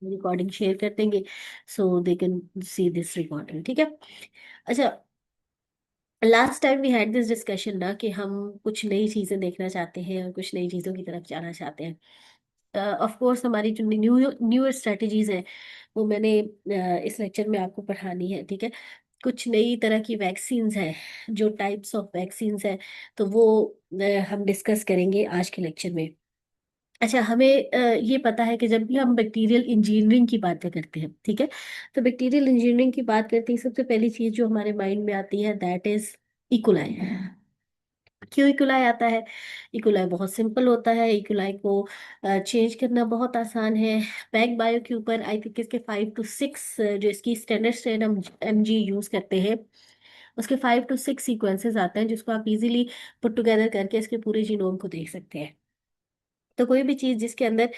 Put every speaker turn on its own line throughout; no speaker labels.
Recording share कर देंगे, so they can see this recording, ठीक है। अच्छा, last time we had this discussion ना कि हम कुछ नई चीजें देखना चाहते हैं और कुछ नई चीजों की तरफ जाना चाहते हैं। ऑफ कोर्स हमारी जो न्यू स्ट्रेटजीज है वो मैंने इस लेक्चर में आपको पढ़ानी है, ठीक है। कुछ नई तरह की वैक्सीन्स हैं, जो टाइप्स ऑफ वैक्सीन्स हैं, तो वो हम डिस्कस करेंगे आज के लेक्चर में। अच्छा, हमें ये पता है कि जब भी हम बैक्टीरियल इंजीनियरिंग की बातें करते हैं, ठीक है, तो बैक्टीरियल इंजीनियरिंग की बात करते ही सबसे पहली चीज जो हमारे माइंड में आती है दैट इज इकोलाई। क्यों इकोलाई आता है? इकोलाई बहुत सिंपल होता है, इकोलाई को चेंज करना बहुत आसान है। पैक बायो के ऊपर आई थिंक इसके 5 to 6 जो इसकी स्टैंडर्ड स्ट्रेन हम MG यूज करते हैं, उसके 5 to 6 सीक्वेंसेस आते हैं, जिसको आप इजीली पुट टुगेदर करके इसके पूरे जीनोम को देख सकते हैं। तो कोई भी चीज जिसके अंदर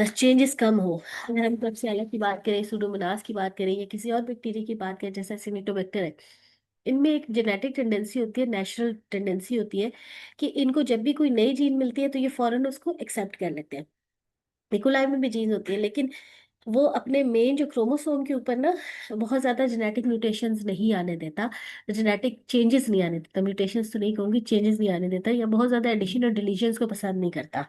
चेंजेस कम हो, अगर हम क्लबसिella की बात करें, सुडोमोनास की बात करें, या किसी और बैक्टीरिया की बात करें जैसे सिनिटोबैक्टर है, इनमें एक जेनेटिक टेंडेंसी होती है, नेचुरल टेंडेंसी होती है कि इनको जब भी कोई नई जीन मिलती है तो ये फौरन उसको एक्सेप्ट कर लेते हैं। निकोलाई में भी जीन होती है, लेकिन वो अपने मेन जो क्रोमोसोम के ऊपर ना बहुत ज्यादा जेनेटिक म्यूटेशंस नहीं आने देता, जेनेटिक चेंजेस नहीं आने देता, म्यूटेशंस तो नहीं कहूंगी, चेंजेस नहीं आने देता, या बहुत ज्यादा एडिशन और डिलीशंस को पसंद नहीं करता।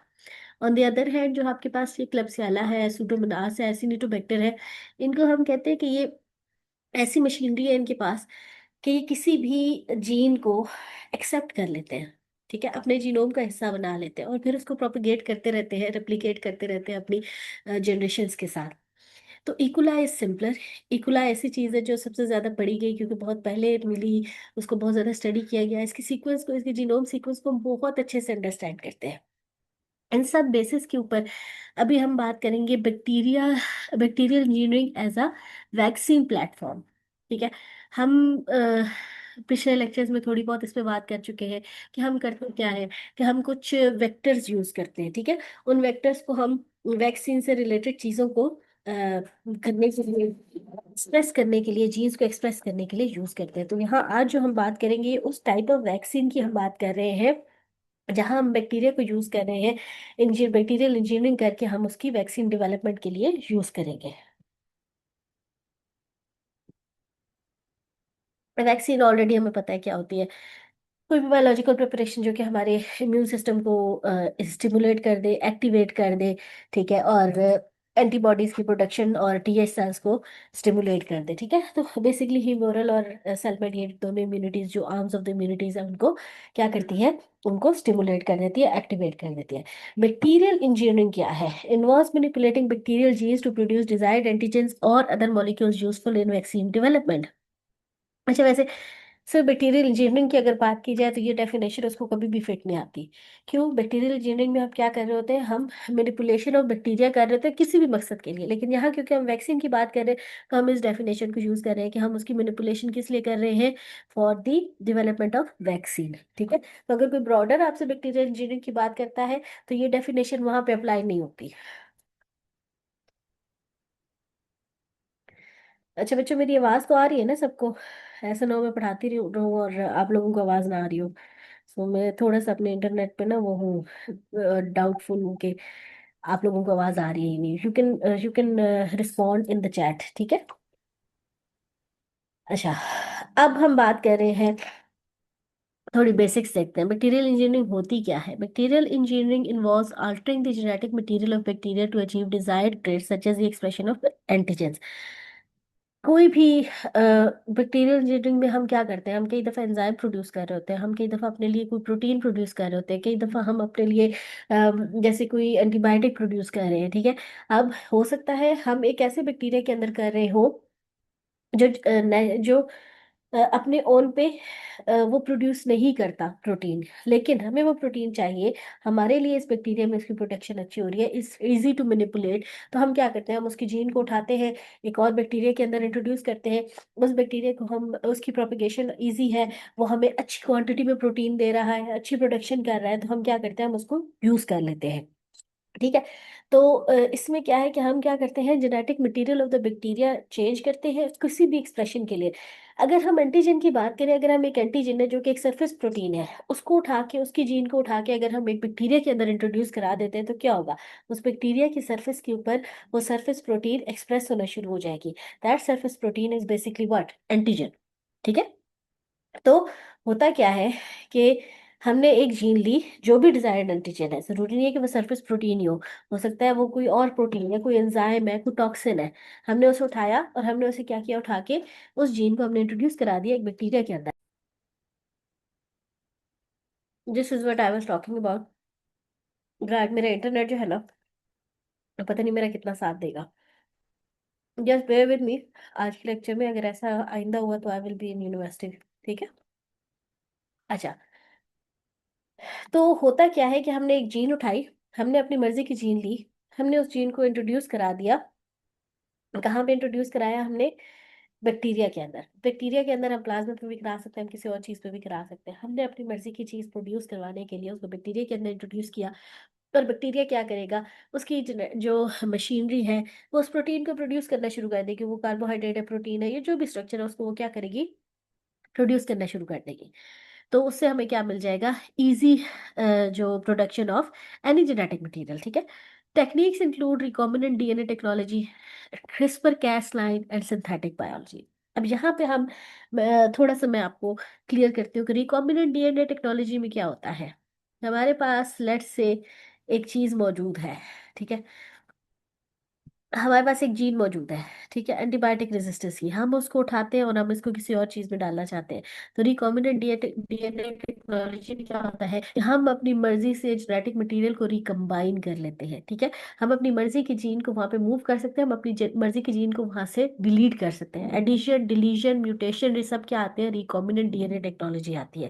ऑन द अदर हैंड जो आपके पास ये क्लबसिella है, सुडोमोनास है, एसिनिटोबैक्टर है, इनको हम कहते हैं कि ये ऐसी मशीनरी है इनके पास कि ये किसी भी जीन को एक्सेप्ट कर लेते हैं, ठीक है, अपने जीनोम का हिस्सा बना लेते हैं और फिर उसको प्रोपिगेट करते रहते हैं, रेप्लिकेट करते रहते हैं अपनी जनरेशन्स के साथ। तो इकोला इज सिंपलर। इकोला ऐसी चीज़ है जो सबसे ज़्यादा पढ़ी गई क्योंकि बहुत पहले मिली, उसको बहुत ज़्यादा स्टडी किया गया, इसकी सीक्वेंस को, इसके जीनोम सीक्वेंस को हम बहुत अच्छे से अंडरस्टैंड करते हैं। इन सब बेसिस के ऊपर अभी हम बात करेंगे bacterial engineering as a vaccine platform, ठीक है। हम पिछले लेक्चर्स में थोड़ी बहुत इस पे बात कर चुके हैं कि हम करते क्या है, कि हम कुछ वेक्टर्स यूज करते हैं, ठीक है। उन वेक्टर्स को हम वैक्सीन से रिलेटेड चीज़ों को करने के लिए, एक्सप्रेस करने के लिए, जीन्स को एक्सप्रेस करने के लिए यूज करते हैं। तो यहाँ आज जो हम बात करेंगे उस टाइप ऑफ वैक्सीन की हम बात कर रहे हैं जहां हम बैक्टीरिया को यूज कर रहे हैं, बैक्टीरियल इंजीनियरिंग करके हम उसकी वैक्सीन डेवलपमेंट के लिए यूज करेंगे। वैक्सीन ऑलरेडी हमें पता है क्या होती है, कोई भी बायोलॉजिकल प्रिपरेशन जो कि हमारे इम्यून सिस्टम को स्टिमुलेट कर दे, एक्टिवेट कर दे, ठीक है, और एंटीबॉडीज की प्रोडक्शन और TH सेल्स को स्टिमुलेट कर दे, ठीक है। तो बेसिकली ह्यूमोरल और सेल मेडिएटेड दोनों इम्यूनिटीज, जो आर्म्स ऑफ द इम्यूनिटीज है, उनको क्या करती है, उनको स्टिमुलेट कर देती है, एक्टिवेट कर देती है। बैक्टीरियल इंजीनियरिंग क्या है? Involves manipulating bacterial genes to produce desired antigens और other molecules useful in vaccine development. अच्छा, वैसे सर बैक्टीरियल इंजीनियरिंग की अगर बात की जाए तो ये डेफिनेशन उसको कभी भी फिट नहीं आती। क्यों? बैक्टीरियल इंजीनियरिंग में हम क्या कर रहे होते हैं, हम मैनिपुलेशन ऑफ बैक्टीरिया कर रहे होते हैं किसी भी मकसद के लिए, लेकिन यहाँ क्योंकि हम वैक्सीन की बात कर रहे हैं तो हम इस डेफिनेशन को यूज कर रहे हैं कि हम उसकी मैनिपुलेशन किस लिए कर रहे हैं, for the development of vaccine, ठीक है। तो अगर कोई ब्रॉडर आपसे बैक्टीरियल इंजीनियरिंग की बात करता है तो ये डेफिनेशन वहां पे अप्लाई नहीं होती। अच्छा बच्चों, मेरी आवाज तो आ रही है ना सबको? ऐसा ना हो मैं पढ़ाती रहूं और आप लोगों को आवाज ना आ रही हो। सो मैं थोड़ा सा अपने इंटरनेट पे ना वो हूँ, डाउटफुल हूँ कि आप लोगों को आवाज आ रही है या नहीं। You can respond in the chat, ठीक है। अच्छा, अब हम बात कर रहे हैं, थोड़ी बेसिक्स देखते हैं। बैक्टीरियल इंजीनियरिंग होती क्या है? Bacterial engineering involves altering the genetic material of bacteria to achieve desired traits such as the expression of antigens. कोई भी बैक्टीरियल इंजीनियरिंग में हम क्या करते हैं, हम कई दफ़ा एंजाइम प्रोड्यूस कर रहे होते हैं, हम कई दफ़ा अपने लिए कोई प्रोटीन प्रोड्यूस कर रहे होते हैं, कई दफ़ा हम अपने लिए जैसे कोई एंटीबायोटिक प्रोड्यूस कर रहे हैं, ठीक है। अब हो सकता है हम एक ऐसे बैक्टीरिया के अंदर कर रहे हो जो अपने ओन पे वो प्रोड्यूस नहीं करता प्रोटीन, लेकिन हमें वो प्रोटीन चाहिए, हमारे लिए इस बैक्टीरिया में इसकी प्रोटेक्शन अच्छी हो रही है, इस इजी टू मैनिपुलेट। तो हम क्या करते हैं, हम उसकी जीन को उठाते हैं, एक और बैक्टीरिया के अंदर इंट्रोड्यूस करते हैं, उस बैक्टीरिया को हम, उसकी प्रोपिगेशन इजी है, वो हमें अच्छी क्वांटिटी में प्रोटीन दे रहा है, अच्छी प्रोडक्शन कर रहा है, तो हम क्या करते हैं, हम उसको यूज कर लेते हैं, ठीक है। तो इसमें क्या है कि हम क्या करते हैं, genetic material of the bacteria change करते हैं किसी भी एक्सप्रेशन के लिए। अगर हम एंटीजन की बात करें, अगर हम एक एंटीजन है जो कि एक सरफेस प्रोटीन है, उसको उठा के, उसकी जीन को उठा के अगर हम एक बैक्टीरिया के अंदर इंट्रोड्यूस करा देते हैं तो क्या होगा, उस बैक्टीरिया की सरफेस के ऊपर वो सरफेस प्रोटीन एक्सप्रेस होना शुरू हो जाएगी। That surface protein is basically what, antigen. ठीक है। तो होता क्या है कि हमने एक जीन ली, जो भी डिजायर्ड एंटीजन है, जरूरी नहीं है कि वो सरफेस प्रोटीन ही हो सकता है वो कोई और प्रोटीन है, कोई एंजाइम है, कोई टॉक्सिन है। हमने उसे उठाया और हमने उसे क्या किया, उठा के उस जीन को हमने इंट्रोड्यूस करा दिया एक बैक्टीरिया के अंदर। This is what I was talking about. आज मेरा इंटरनेट जो है ना, पता नहीं मेरा कितना साथ देगा। Just bear with me. आज के लेक्चर में अगर ऐसा आइंदा हुआ तो I will be in university. ठीक है। अच्छा, तो होता क्या है कि हमने एक जीन उठाई, हमने अपनी मर्जी की जीन ली, हमने उस जीन को इंट्रोड्यूस करा दिया। कहाँ पे इंट्रोड्यूस कराया हमने, बैक्टीरिया के अंदर। बैक्टीरिया के अंदर हम प्लाज्मा पे भी करा सकते हैं, हम किसी और चीज़ पे भी करा सकते हैं। हमने अपनी मर्जी की चीज़ प्रोड्यूस करवाने के लिए उसको बैक्टीरिया के अंदर इंट्रोड्यूस किया। पर बैक्टीरिया क्या करेगा, उसकी जो मशीनरी है वो उस प्रोटीन को प्रोड्यूस करना शुरू कर देगी। वो कार्बोहाइड्रेट है, प्रोटीन है, ये जो भी स्ट्रक्चर है उसको वो क्या करेगी, प्रोड्यूस करना शुरू कर देगी। तो उससे हमें क्या मिल जाएगा, इजी जो production of any genetic material. ठीक है। Techniques include recombinant DNA technology, CRISPR Cas line and synthetic biology. अब यहाँ पे हम थोड़ा सा मैं आपको क्लियर करती हूँ कि रिकॉम्बिनेंट डीएनए टेक्नोलॉजी में क्या होता है। हमारे पास लेट्स से एक चीज मौजूद है। ठीक है। हमारे पास एक जीन मौजूद है, ठीक है, एंटीबायोटिक रेजिस्टेंस की, हम उसको उठाते हैं और हम इसको किसी और चीज में डालना चाहते हैं। तो रिकॉम्बिनेंट डीएनए टेक्नोलॉजी में क्या होता है कि हम अपनी मर्जी से जेनेटिक मटेरियल को रिकम्बाइन कर लेते हैं। ठीक है। हम अपनी मर्जी की जीन को वहां पे मूव कर सकते हैं, हम अपनी मर्जी की जीन को वहां से डिलीट कर सकते हैं। एडिशन, डिलीशन, म्यूटेशन, ये सब क्या आते हैं, रिकॉम्बिनेंट डीएनए टेक्नोलॉजी आती है।